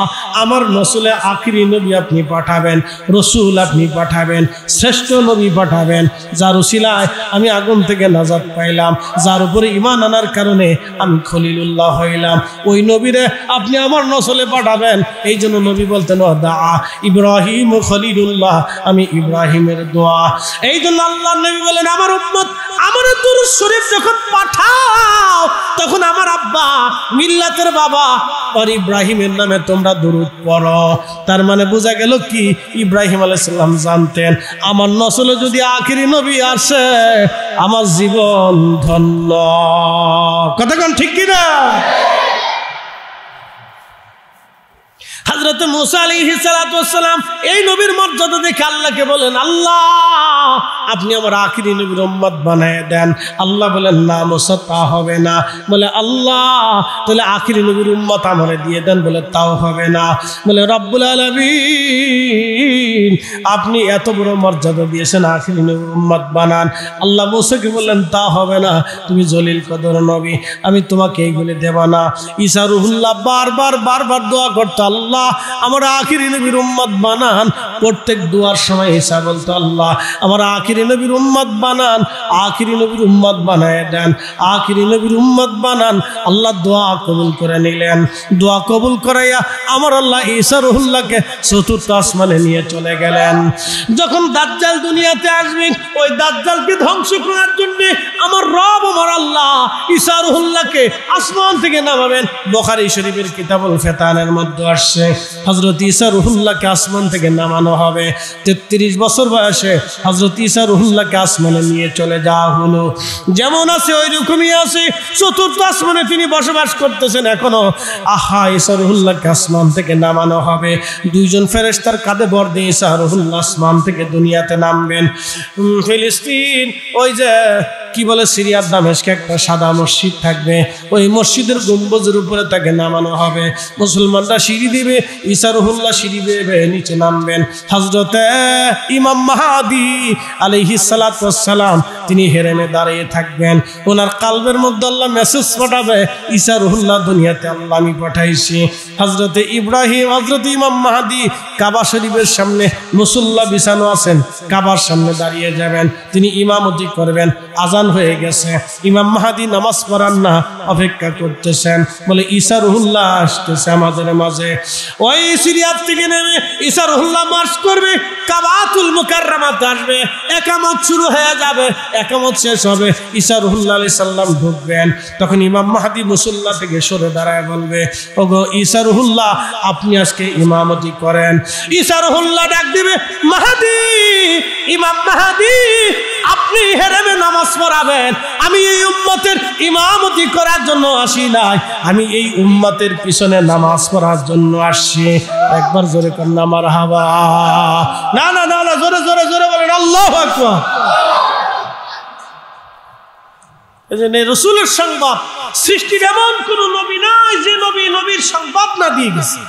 আমার নসলে আখিরি নবী আপনি পাঠাবেন, রসুল আপনি পাঠাবেন, শ্রেষ্ঠ নবী পাঠাবেন, যার উসিলায় আমি আগুন থেকে নাজাত পাইলাম, যার উপরে ঈমান আনার কারণে আমি খলিলুল্লাহ হইলাম, ওই নবীরে আপনি আমার নসলে পাঠাবেন। এই জন্য নবী বলতেন দা ইব্রাহিম খলিলুল্লাহ, আমি ইব্রাহিমের দোয়া। এই জন্য আল্লাহ নবী বলেন আমার উম্মত আমার দুরূদ শরীফ যখন পাঠাও তখন আমার আব্বা মিল্লাতের বাবা আর ইব্রাহিমের নামে তোমরা দুরূদ পড়ো। তার মানে বোঝা গেল কি, ইব্রাহিম আলাইহিস সালাম জানতেন আমার নসলে যদি আখিরি নবী আসে আমার জীবন ধন্য। কথা কোন ঠিক কি না? হযরত মুসা আলাইহিস সালাতু ওয়াস সালাম এই নবীর মর্যাদা দেখে আল্লাহকে বলেন, আল্লাহ আপনি আমার আখিরি নবীর উম্মত বানায় দেন। আল্লাহ বলেন না মুসা, তা হবে না। বলে আল্লাহ তাহলে আখিরি নবীর উম্মত আমারে দিয়ে দেন। বলে তাও হবে না। বলে রব্বুল আলামিন আপনি এত বড় মর্যাদা দিয়েছেন, আখিরি নবীর উম্মত বানান। আল্লাহ মুসাকে বললেন তা হবে না, তুমি জলিল কদর নবী, আমি তোমাকে এইগুলি দেব না। ঈসা রুহুল্লাহ বারবার দোয়া করতো, আল্লাহ আমার আখিরি নবীর উম্মত বানান। প্রত্যেক দোয়ার সময় ঈসা বলতো, আল্লাহ আমার আখিরি নবীর উম্মত বানান, আখিরি নবীর উম্মত বানায় দেন, আখিরি নবীর উম্মত বানান। আল্লাহ দোয়া কবুল করে নিলেন। দোয়া কবুল করাইয়া আমার আল্লাহ ঈসা রুহুল্লাহকে চতুর্থ আসমানে নিয়ে চলে গেলেন। যখন দাজ্জাল দুনিয়াতে আসবে, ওই দাজ্জালকে ধ্বংস করার জন্য আমার রব আমার আল্লাহ ঈসা রুহুল্লাহকে আসমান থেকে নামাবেন। বুখারী শরীফের কিতাবুল ফিতানের মধ্যে আসছে হযরত ঈসা রুহুল্লাহকে আসমান থেকে নামানো হবে। 33 বছর বয়সে হযরত ঈসা রুহুল্লাহকে আসমানে নিয়ে চলে যাওয়া হলো। যেমন আছে ওই রকমই আছে, চতুর্থ আসমানে তিনি বসবাস করতেছেন এখনো। আহা ঈসা রুহুল্লাহকে আসমান থেকে নামানো হবে। দুইজন ফেরেশতার কাঁধে ভর দিয়ে ঈসা রুহুল্লাহ আসমান থেকে দুনিয়াতে নামবেন। ফিলিস্তিন ওই যে কি বলে সিরিয়ার দামেস্কে একটা সাদা মসজিদ থাকবে, ওই মসজিদের গম্বুজের উপরে তাকে নামানো হবে। মুসলমানরা সিঁড়ি দিবে, ঈসা রুহুল্লাহ সিঁড়ি বেয়ে নিচে নামবেন। হযরতে ইমাম মাহদী আলাইহিস সালাতু ওয়াস সালাম তিনি হেরেমে দাঁড়িয়ে থাকবেন। ওনার কালবের মধ্যে আল্লাহ মেসেজ পাঠাবে, ঈসা রুহুল্লাহ দুনিয়াতে আল্লাহ আমি পাঠাইছি। হযরতে ইব্রাহিম হযরতে ইমাম মাহদী কাবা শরীফের সামনে মুসল্লা বিছানো আছেন, কাবার সামনে দাঁড়িয়ে যাবেন, তিনি ইমামতি করবেন। আজান হয়ে গেছে, ইমাম মাহদী নামাজ পড়ান না, অপেক্ষা করতেছেন। বলে ঈসা রুহুল্লাহ আসতেছে আমাদের মাঝে। ওই সিরিয়া থেকে নেমে ঈসা রুহুল্লাহ মার্চ করবে, কাবাতুল মুকাররমাতে আসবে, ইকামত শুরু হয়ে যাবে, ইকামত শেষ হবে, ঈসা রুহুল্লাহ আলাইহিস সালাম ঢুকবেন। তখন ইমাম মাহদী মুসল্লা থেকে সরে দাঁড়ায় বলবে, ওগো ঈসা রুহুল্লাহ আপনি আজকে ইমামতি করেন। ঈসা রুহুল্লাহ ডাক দিবে, মাহদী, ইমাম মাহদী আপনি হেরেমে নামাজ পড়াবেন। আমি এই উম্মতের ইমামতি করার জন্য আসি নাই, আমি এই উম্মতের পিছনে নামাজ পড়ার জন্য আসছি। একবার জোরে কন্যা মারহাবা। না না না না, জোরে জোরে জোরে বলেন আল্লাহু আকবার। এজন্য রাসূলের সংবাদ, সৃষ্টির এমন কোন নবী নাই যে নবীর সংবাদ না দিয়ে গেছে।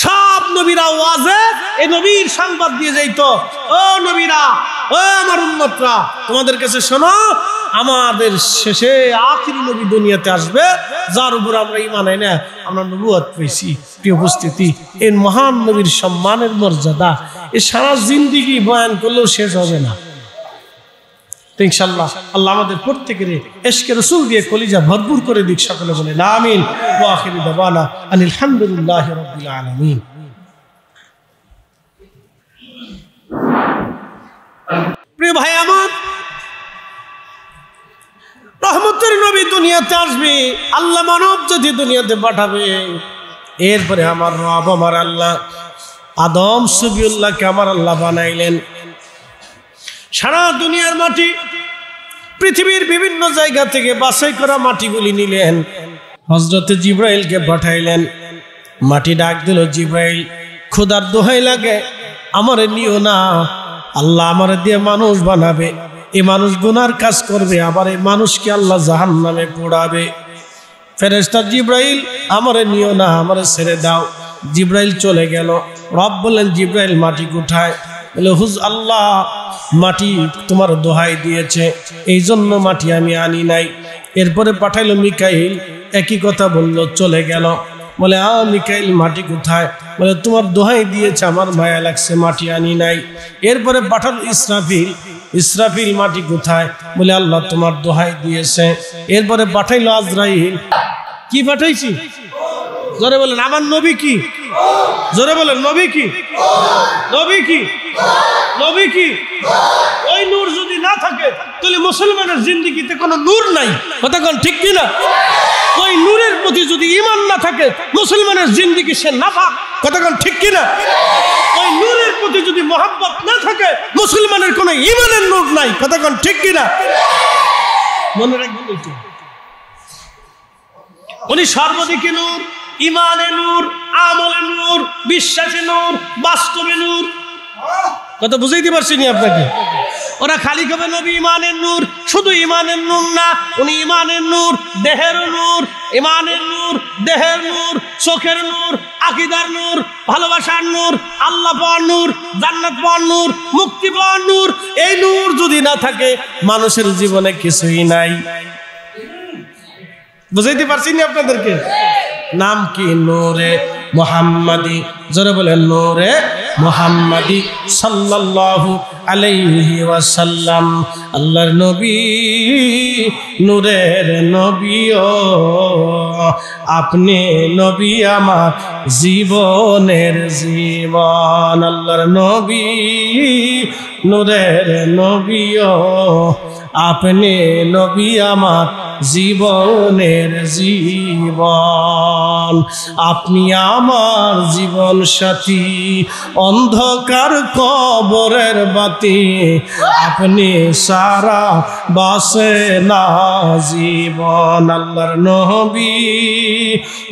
সব নবীরা ওয়াজে এই নবীর সংবাদ দিয়ে যাইতো, ও নবীরা, ও আমার উম্মতরা, তোমাদের কাছে শোনো, আমাদের শেষে আখিরি নবী দুনিয়াতে আসবে, যার উপর আমরা ঈমান আনি না, আমরা নবুয়ত পেয়েছি। প্রিয় উপস্থিতি, এই মহান নবীর সম্মানের মর্যাদা এ সারা জিন্দেগি বয়ান করলেও শেষ হবে না। ইনশাআল্লাহ আল্লাহ আমাদের প্রত্যেকের ইশকে রাসূল দিয়ে কলিজা ভরপুর করে দিক। সকলে বলেন আমিন। ওয়া আখিরু দাওয়ানা আনিল হামদুলিল্লাহি রাব্বিল আলামিন। প্রিয় ভাই আমার, রহমতের নবী দুনিয়াতে আসবে, আল্লাহ মানব যদি দুনিয়াতে পাঠাবে, এরপরে আমার রব আমার আল্লাহ আদম সবিউল্লাহকে আমার আল্লাহ বানাইলেন। সারা দুনিয়ার মাটি, পৃথিবীর বিভিন্ন জায়গা থেকে বাছাই করা মাটিগুলি নিলেন, হযরতে জিবরাইলকে পাঠাইলেন। মাটি ডাক দিল, জিবরাইল খোদার দোহাই লাগে আমারে নিও না, আল্লাহ আমারে দিয়ে মানুষ বানাবে, এই মানুষ গুনার কাজ করবে, আবার এই মানুষকে আল্লাহ জাহান্নামে পোড়াবে। ফেরেশতা জিব্রাইল আমারে নিও না, আমারে ছেড়ে দাও। জিব্রাইল চলে গেল। রব বললেন জিব্রাইল মাটি কোথায়? বলে আল্লাহ মাটি তোমার দোহাই দিয়েছে, এই জন্য মাটি আমি আনি নাই। এরপরে পাঠাইলো মিকাইল, একই কথা বলল, চলে গেল। বলে মিকাইল মাটি কোথায়? বলে তোমার দোহাই দিয়েছে, আমার মায়া লাগছে, মাটি আনি নাই। এরপরে পাঠালো ইসরাফিল, ইসরাফিল মাটি কোথায়? বলে আল্লাহ তোমার দোহাই দিয়েছে। এরপরে পাঠাইলো আজরাইল। কি পাঠাইছি? জোরে বলেন আমার নবী কি? জোরে বলেন নবী কি? নবী কি? নবী কি? ওই নূর যদি না থাকে তাহলে মুসলমানের জিন্দেগিতে কোনো নূর নাই। কথা কোন ঠিক কি না? ওই নূরের প্রতি যদি ঈমান না থাকে মুসলমানের জিন্দেগি সে নাফাক। কথা কোন ঠিক কি না? ওই নূরের প্রতি যদি মহব্বত না থাকে মুসলমানের কোনো ঈমানের নূর নাই। কথা কোন ঠিক কি না? মনে রাখবেন একটু, উনি সর্বদিকে নূর, ইমানে নূর, আমলে নূর, বিশ্বাসে নূর, বাস্তবে নূর। কথা বুঝাইতে পারছি নি আপনাকে? ওরা খালি কবে নবী ইমানের নূর, শুধু ইমানের নূর না, উনি ইমানের নূর, দেহের নূর, ইমানের নূর, দেহের নূর, চোখের নূর, আকীদার নূর, ভালোবাসার নূর, আল্লাহ পাওয়ার নূর, জান্নাত পাওয়ার নূর, মুক্তি পাওয়ার নূর। এই নূর যদি না থাকে মানুষের জীবনে কিছুই নাই। বুঝাইতে পারছি নি আপনাদেরকে? নাম কি? নূরে মুহাম্মাদি। জোরে বলেন নূরে মুহাম্মাদি সাল্লাল্লাহু আলাইহি ওয়াসাল্লাম। আল্লাহর নবী, নূরের নবী ও আপনি নবী আমার জীবনের জীবন। আল্লাহর নবী, নূরের নবী ও আপনি নবী আমার জীবনের জীবন। আপনি আমার জীবন সাথী, অন্ধকার কবরের বাতি, আপনি সারা বাসে না জীবন। আল্লাহর নবী,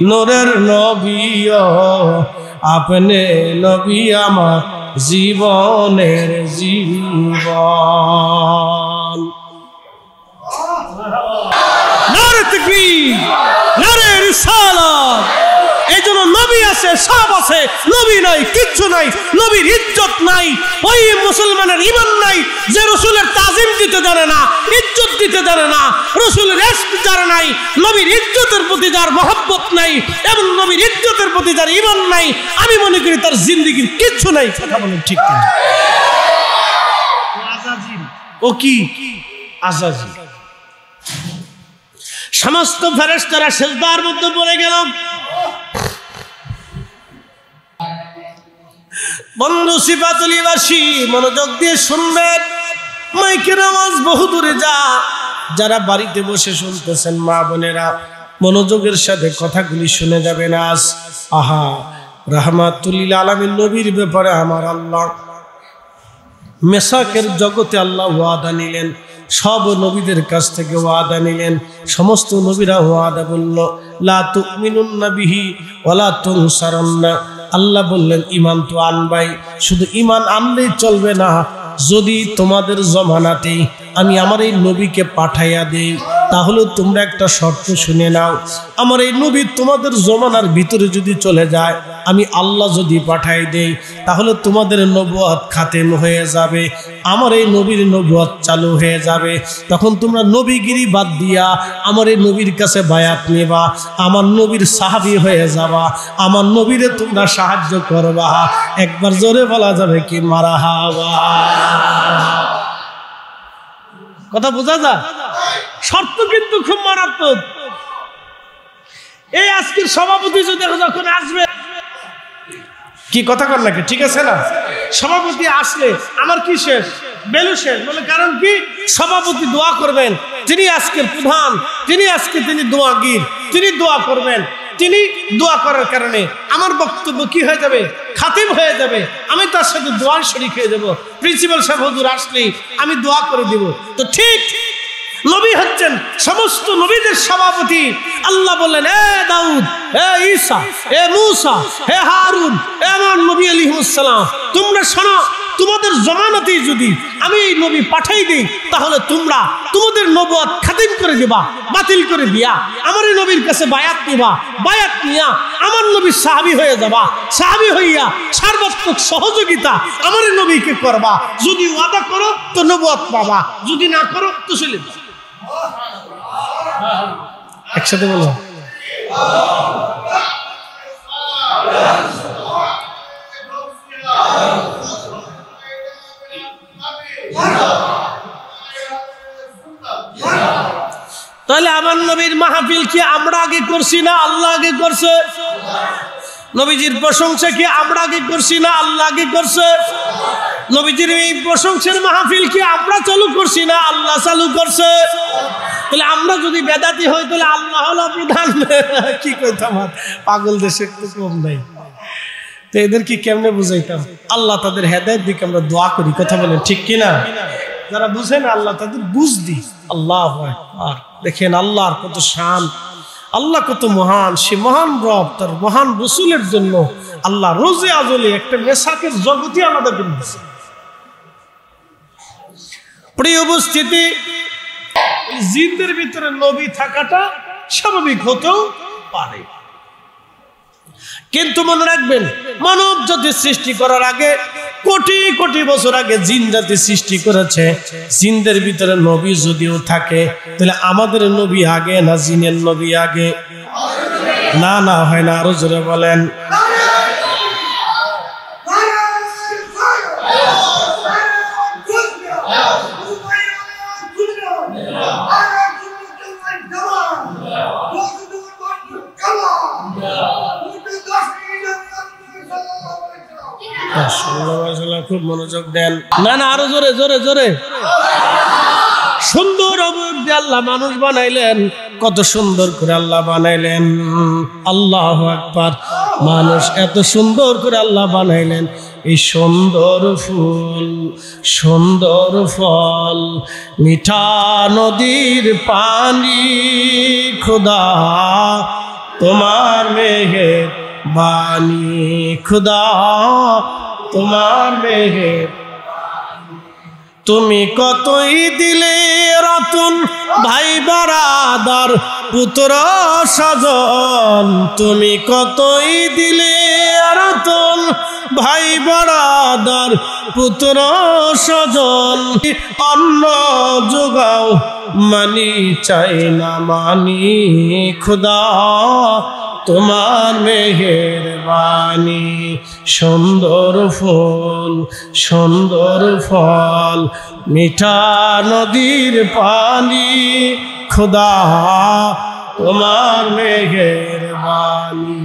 নূরের নবী ও আপনি নবী আমার জীবনের জীবন। নারে তাকবীর, নারে রিসালাত। এই জন্য নবী আছে, সব আছে, নবী নাই কিচ্ছু নাই, নবীর ইজ্জত নাই। ওই মুসলমানের ঈমান নাই যে রসুলের তাজিম দিতে জানে না, ইজ্জত দিতে জানে না, রসুলের ইশক যার নাই, নবীর ইজ্জতের প্রতি যার মহব্বত নাই এবং নবীর ইজ্জতের প্রতি যার ঈমান নাই, আমি মনে করি তার জিন্দেগির কিচ্ছু নাই। কথা বলেন ঠিক কিনা? ও কি আজাজিল। সমস্ত ফেরেশতারা সিজদার মধ্যে পড়ে গেল। বন্ধু সিফাতুল ইবাসী মনোযোগ দিয়ে শুনবেন, মাইকের আওয়াজ বহু দূরে যা। যারা বাড়িতে বসে শুনতেছেন মা বোনেরা মনোযোগের সাথে কথাগুলি শুনে যাবেন। আজ আহা রাহমাতুল লিল আলামিন নবীর ব্যাপারে আমার আল্লাহ মেসাকের জগতে আল্লাহ ওয়াদা নিলেন, সব নবীদের কাছ থেকে ওয়াদা নিলেন। সমস্ত নবীরা ওয়াদা বলল লা তুমিনুন্না বিহি ওয়ালা তুনসারুন্না। আল্লাহ বললেন ঈমান তো আনবাই, শুধু ঈমান আনলেই চলবে না, যদি তোমাদের জমানাতে আমি আমার এই নবীকে পাঠাইয়া দেই তাহলে তোমরা একটা শর্ত শুনে নাও। আমার এই নবী তোমাদের জমানার ভিতরে যদি চলে যায়, আমি আল্লাহ যদি পাঠাই দেই তাহলে তোমাদের নবুয়ত খাতেম হয়ে যাবে, আমার এই নবীর নবুয়ত চালু হয়ে যাবে। তখন তোমরা নবীগিরি বাদ দিয়া আমার এই নবীর কাছে বায়াত নেবা, আমার নবীর সাহাবী হয়ে যাবা, আমার নবীরে তোমরা সাহায্য করবা। একবার জোরে বলা যাবে কি মারহাবা? কথা বোঝা যায়? শর্ত কিন্তু খুব মারাত্মক। এই আজকের সভাপতি যদি যখন আসবে, কি কথা কর নাকি? ঠিক আছে না? সভাপতি আসলে আমার কি শেষ? বেলু শেষ। বলে কারণ কি? সভাপতি দোয়া করবেন, তিনি আজকের প্রধান, তিনি দোয়াগীর, তিনি দোয়া করবেন। তিনি দোয়া করার কারণে আমার বক্তব্য কি হয়ে যাবে? খাতিম হয়ে যাবে। আমি তার সাথে দোয়ার শরীক হয়ে যাব। প্রিন্সিপাল সাহেব হুজুর আসলেই আমি দোয়া করে দিব। তো ঠিক নবী হচ্ছেন সমস্ত নবীদের সভাপতি। আল্লাহ বললেন এ দাউদ, এ ঈসা, এ মূসা, হে হারুন, এ আমার নবী আলাইহিস সালাম, তোমরা শোনো, তোমাদের জমানাতেই যদি আমি এই নবী পাঠাই দিই তাহলে তোমরা তোমাদের নবুয়ত খাতিম করে দিবা, বাতিল করে দিয়া আমার এই নবীর কাছে বায়াত নিবা, বায়াত নিয়া আমার নবীর সাহাবী হয়ে যাবা, সাহাবী হইয়া সার্বত্রিক সহযোগিতা আমার এই নবীকে করবা। যদি ওয়াদা করো তো নবুয়ত পাবা, যদি না করো তো চলে যাও। একসাথে বলো। তাহলে আমার নবীর মাহফিল কি আমরা আগে করছি না আল্লাহ আগে করছে? নবীজির প্রশংসা কি আমরা আগে করছি না আল্লাহ আগে করছে? নবীজির এই প্রশংসার মাহফিল কি আমরা চালু করছি না আল্লাহ চালু করছে? তাহলে আমরা যদি বেদাতি হই তাহলে আল্লাহ হলো প্রধান। কি কইতাম, পাগল দেশে একটু কম নাই। তো এদের কি কেমনে বুঝাইতাম? আল্লাহ তাদের হেদায়েত দিকে আমরা দোয়া করি, কথা বলেন ঠিক কিনা? যারা বুঝে না আল্লাহ তাদের বুঝ দি। আল্লাহু আকবার। দেখেন আল্লাহর কত শান, আল্লাহ কত মহান। সে মহান রব তার মহান রাসূলের জন্য আল্লাহ রোজে আজলে একটা মেসাকের জগতই আলাদা করে দিয়েছে। প্রিয় উপস্থিতি, জিনদের ভিতরে নবী থাকাটা স্বাভাবিক হতেও পারে, কিন্তু মনে রাখবেন মানব জাতি সৃষ্টি করার আগে কোটি কোটি বছর আগে জিন জাতি সৃষ্টি করেছে। জিনদের ভিতরে নবী যদিও থাকে তাহলে আমাদের নবী আগে না জিনের নবী আগে? না না হয় না, আরো জোরে বলেন। খুব মনোযোগ দেন। না না আরো জোরে জোরে জোরে। সুন্দর অবয়ব দিয়ে আল্লাহ মানুষ বানাইলেন, কত সুন্দর করে আল্লাহ বানাইলেন। আল্লাহু আকবার। মানুষ এত সুন্দর করে আল্লাহ বানাইলেন। এই সুন্দর ফুল, সুন্দর ফল, মিঠা নদীর পানি, খোদা তোমার মেহের বাণী, খোদা তোমার মেহের। তুমি কতই দিলে রতন ভাই বারাদার পুত্র স্বজন, তুমি কতই দিলে রতন ভাই বারাদার পুত্র স্বজন। অন্ন যোগাও মানি চাই না মানি, খোদা তোমার মেহেরবানি। সুন্দর ফুল, সুন্দর ফল, মিঠা নদীর পানি, খোদা তোমার মেহেরবানি।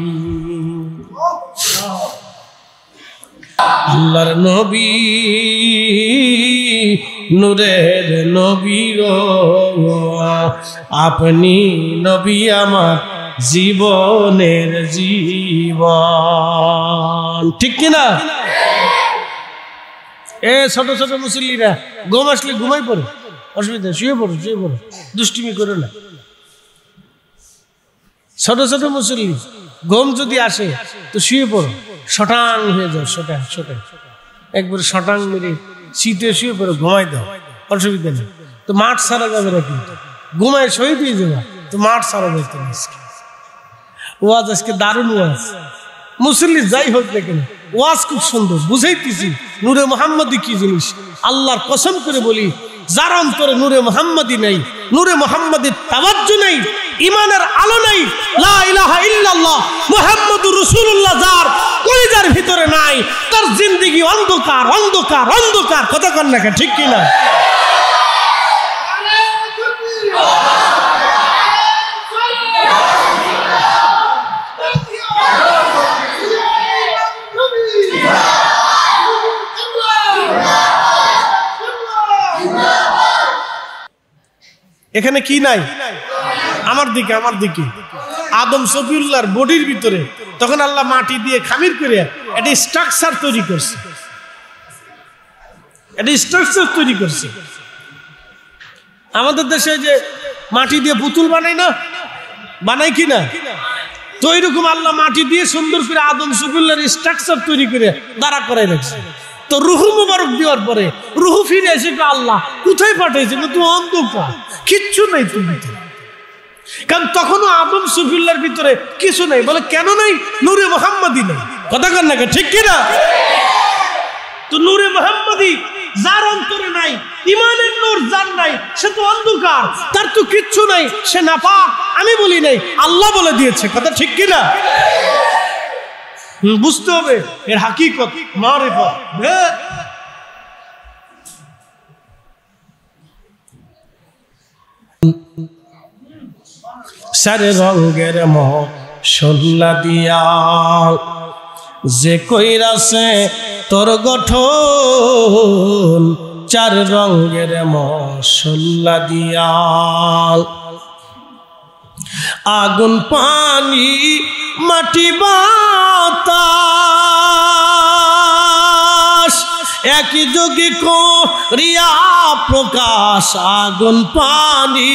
আল্লাহর নবী নূরের নবী গো, আপনি নবী আমার জীবনের জীবন, ঠিক কিনা? এ ছোট ছোট মুসল্লিরা ঘুম আসলে ঘুমাই পড়ো, অসুবিধা, শুয়ে পড়ো শুয়ে পড়ো, দুষ্টিমি করো না। ছোট ছোট মুসল্লি ঘুম যদি আসে তো শুয়ে পড়ো, শটাং হয়ে যাও, শটাং শটাং একবার শটাং মেরে শীতে শুয়ে পড়ো, ঘুমাই দাও, অসুবিধা নেই। তো মাঠ সারা যাবে না, কিন্তু ঘুমায় শহীদ হয়ে যাবে তো মাঠ সারা যাইতে না। ওয়াজ আজকে দারুণ ওয়াজ, মুসল্লি যাই হোক না কেন ওয়াজ খুব সুন্দর বুঝাইতেছি। নূরে মুহাম্মদী কি জিনিস আল্লাহর কসম করে বলি, যার অন্তরে নূরে মুহাম্মদী নাই, নূরে মুহাম্মদীর তাওয়াজ্জু নাই, ঈমানের আলো নাই, লা ইলাহা ইল্লাল্লাহ মুহাম্মাদুর রাসূলুল্লাহ যার কলিজার ভিতরে নাই, তার জিন্দেগি অন্ধকার অন্ধকার অন্ধকার। কথা কন না, ঠিক কি না? এখানে কি নাই? আমার দিকে আমার দিকে আদম সফিউল্লাহর বডির ভিতরে তখন আল্লাহ মাটি দিয়ে খামির করে একটা স্ট্রাকচার তৈরি করছে, একটা স্ট্রাকচার তৈরি করছে। আমাদের দেশে যে মাটি দিয়ে পুতুল বানায় না, বানায় কি না? তো এইরকম আল্লাহ মাটি দিয়ে সুন্দর করে আদম সফিউল্লাহর স্ট্রাকচার তৈরি করে দাঁড়া করাই রাখছে। তো রুহু মুবারক দেওয়ার পরে রুহু ফিরে এসে আল্লাহ কোথায় পাঠাইছে? তো অন্ধকার, কিচ্ছু নেই তুমি। কারণ তখনও আদম সফিউল্লাহর ভিতরে কিছু নেই। বলে কেন নাই? নূরে মুহাম্মাদি নেই। কথা কন না, ঠিক কিনা? তো নূরে মুহাম্মাদি যার অন্তরে নাই, ইমানের নূর যার নাই, সে তো অন্ধকার, তার তো কিচ্ছু নাই, সে নাপাক। আমি বলি নাই, আল্লাহ বলে দিয়েছে। কথা ঠিক কিনা? বুঝতে হবে এর হাকিকত, মারিফত। সারে রঙের মশলা দিয়া যে কইরাছে তোর গঠন, চার রঙের মশলা দিয়া আগুন পানি মাটি বাতাস একই যোগে করিয়া প্রকাশ। আগুন পানি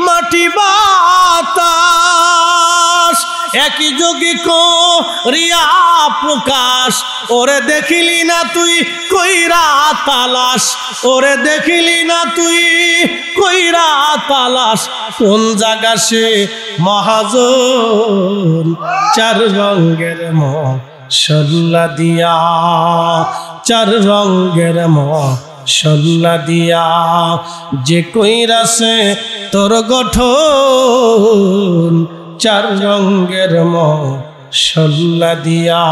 মাটি বাতাস একই যোগে করিয়া প্রকাশ। ওরে দেখিলি না তুই কইরা তালাশ, ওরে দেখিলি না তুই কইরা তালাশ, কোন জায়গা সে মহাজন। চার রঙের মশলা দিয়া, চার রঙের মশলা দিয়া যে কইরাছে তোর গঠন, চার রঙের মশলা দিয়া।